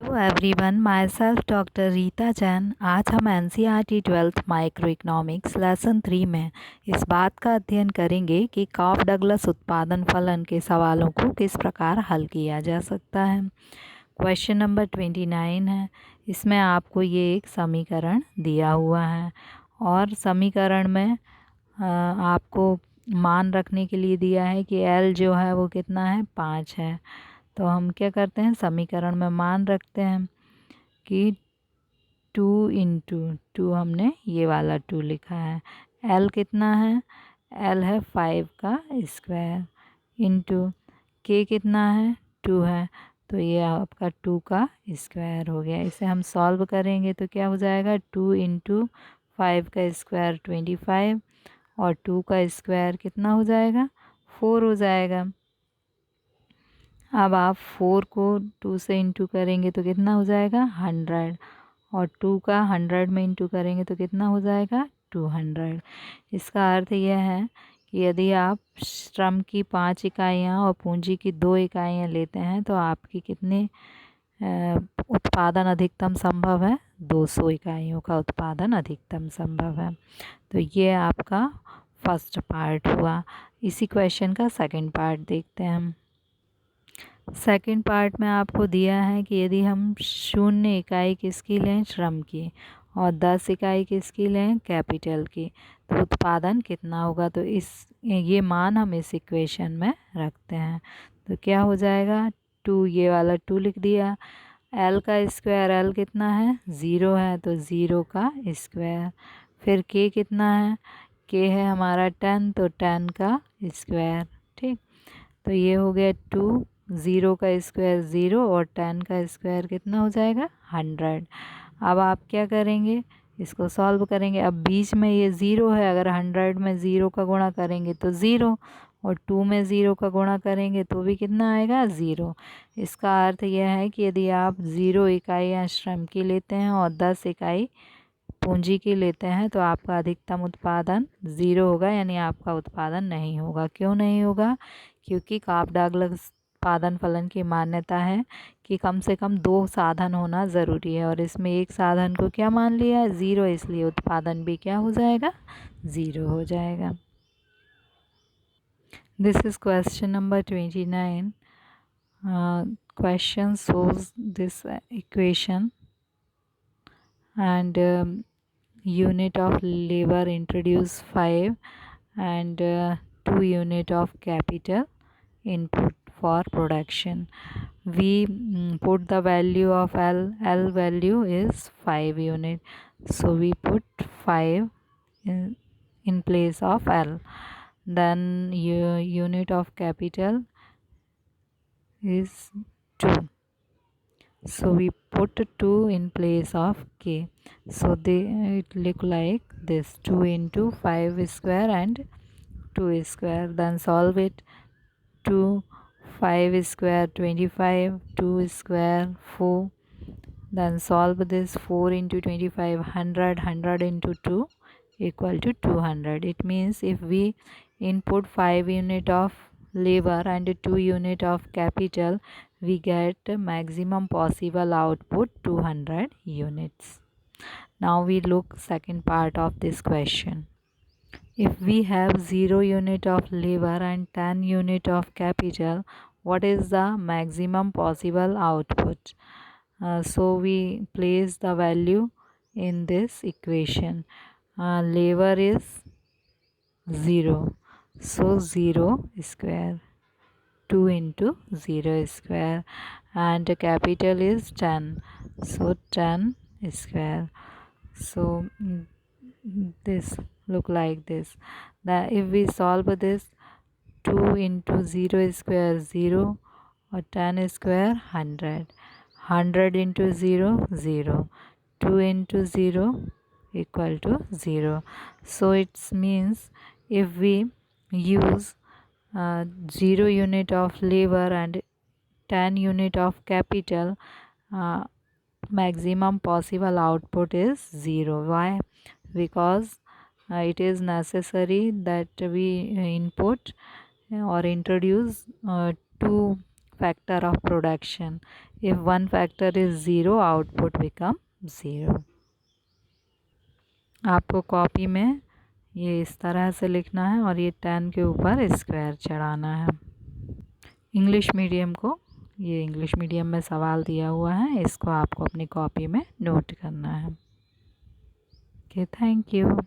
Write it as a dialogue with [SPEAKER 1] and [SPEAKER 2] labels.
[SPEAKER 1] Hello everyone, my self doctor Rita Jain. आज हम NCERT 12th micro economics lesson 3 में इस बात का अध्ययन करेंगे कि कॉफ डगलस उत्पादन फलन के सवालों को किस प्रकार हल किया जा सकता है। क्वेश्चन नंबर 29 है। इसमें आपको ये एक समीकरण दिया हुआ है और समीकरण में आपको मान रखने के लिए दिया है कि एल जो है वो कितना है, 5 है। तो हम क्या करते हैं, समीकरण में मान रखते हैं कि 2 इंटू 2, हमने ये वाला 2 लिखा है। एल कितना है, एल है 5 का स्क्वायर इंटू के कितना है, 2 है, तो ये आपका 2 का स्क्वायर हो गया। इसे हम सॉल्व करेंगे तो क्या हो जाएगा, 2 इंटू 5 का स्क्वायर 25 और 2 का स्क्वायर कितना हो जाएगा, 4 हो जाएगा। अब आप 4 को 2 से इंटू करेंगे तो कितना हो जाएगा, 100, और 2 का 100 में इंटू करेंगे तो कितना हो जाएगा, 200। इसका अर्थ यह है कि यदि आप श्रम की 5 इकाइयाँ और पूंजी की 2 इकाइयाँ लेते हैं तो आपकी कितने उत्पादन अधिकतम संभव है, 200 इकाइयों का उत्पादन अधिकतम संभव है। तो ये आपका फर्स्ट पार्ट हुआ। इसी क्वेश्चन का सेकंड पार्ट देखते हैं हम। सेकंड पार्ट में आपको दिया है कि यदि हम 0 इकाई किसकी लें, श्रम की, और 10 इकाई किसकी लें, कैपिटल की, तो उत्पादन कितना होगा। तो ये मान हम इस इक्वेशन में रखते हैं तो क्या हो जाएगा, 2, ये वाला 2 लिख दिया। एल का स्क्वायर, एल कितना है, 0 है, तो 0 का स्क्वायर। फिर के कितना है, के है हमारा 10, तो 10 का स्क्वायर। ठीक, तो ये हो गया 2, 0 का स्क्वायर 0 और 10 का स्क्वायर कितना हो जाएगा, 100। अब आप क्या करेंगे, इसको सॉल्व करेंगे। अब बीच में ये 0 है, अगर 100 में 0 का गुणा करेंगे तो 0, और 2 में 0 का गुणा करेंगे तो भी कितना आएगा, 0। इसका अर्थ यह है कि यदि आप 0 इकाइयाँ श्रम की लेते हैं और 10 इकाई पूंजी की लेते हैं तो आपका अधिकतम उत्पादन 0 होगा, यानी आपका उत्पादन नहीं होगा। क्यों नहीं होगा, क्योंकि कॉफ डगलस उत्पादन फलन की मान्यता है कि कम से कम 2 साधन होना ज़रूरी है, और इसमें एक साधन को क्या मान लिया है, 0, इसलिए उत्पादन भी क्या हो जाएगा, 0 हो जाएगा। This is question number 29। Question shows this equation and unit of labor introduce 5 and 2 unit of capital input for production. We put the value of L value is 5 unit, so we put 5 in place of L. Then unit of capital is 2, so we put 2 in place of k, so it look like this, 2 into 5 square and 2 square. Then solve it. 2, 5 square 25, 2 square 4. Then solve this, 4 into 25 100, 100 into 2 equal to 200. It means if we input 5 unit of labor and 2 unit of capital, we get maximum possible output 200 units. Now we look second part of this question. If we have 0 unit of labor and 10 unit of capital, what is the maximum possible output? So we place the value in this equation. Labor is 0, so 0 square, 2 into 0 square, and capital is 10, so 10 square. So this look like this. That if we solve this, 2 into 0 square 0, or 10 square 100, 100 into 0 0, 2 into 0 equal to 0. So it means if we use 0 unit of labor and 10 unit of capital, maximum possible output is 0. Why? Because it is necessary that we input or introduce 2 factor of production. If one factor is 0, output become 0. आपको copy में ये इस तरह से लिखना है और ये 10 के ऊपर स्क्वायर चढ़ाना है। इंग्लिश मीडियम को, ये इंग्लिश मीडियम में सवाल दिया हुआ है, इसको आपको अपनी कॉपी में नोट करना है। Okay, thank you.